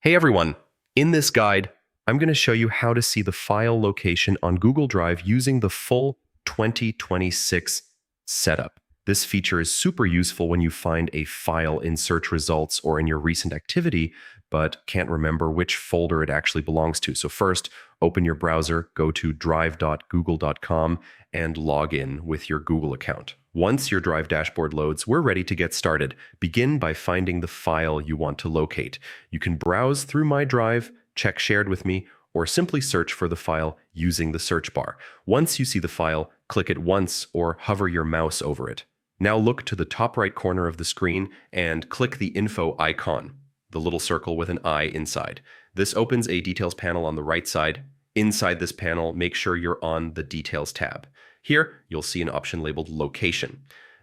Hey everyone! In this guide, I'm going to show you how to see the file location on Google Drive using the full 2026 setup. This feature is super useful when you find a file in search results or in your recent activity, but can't remember which folder it actually belongs to. So first, open your browser, go to drive.google.com, and log in with your Google account. Once your Drive dashboard loads, we're ready to get started. Begin by finding the file you want to locate. You can browse through My Drive, check Shared with Me, or simply search for the file using the search bar. Once you see the file, click it once or hover your mouse over it. Now look to the top right corner of the screen and click the info icon, the little circle with an eye inside. This opens a details panel on the right side. Inside this panel, make sure you're on the Details tab. Here, you'll see an option labeled Location.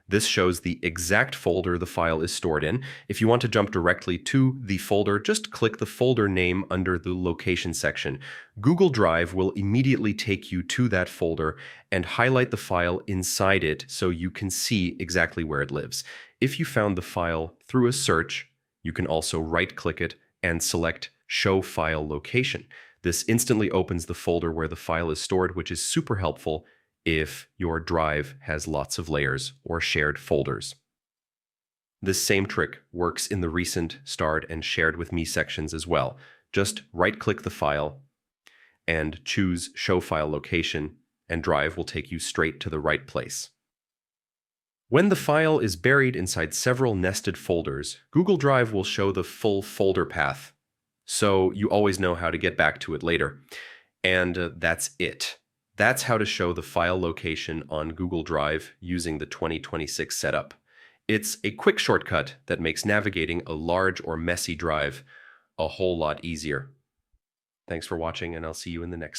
This shows the exact folder the file is stored in. If you want to jump directly to the folder, just click the folder name under the Location section. Google Drive will immediately take you to that folder and highlight the file inside it so you can see exactly where it lives. If you found the file through a search, you can also right-click it and select Show File Location. This instantly opens the folder where the file is stored, which is super helpful if your drive has lots of layers or shared folders. This same trick works in the Recent, Starred, and Shared with Me sections as well. Just right-click the file and choose Show File Location, and Drive will take you straight to the right place. When the file is buried inside several nested folders, Google Drive will show the full folder path, so you always know how to get back to it later. And that's it. That's how to show the file location on Google Drive using the 2026 setup. It's a quick shortcut that makes navigating a large or messy drive a whole lot easier. Thanks for watching, and I'll see you in the next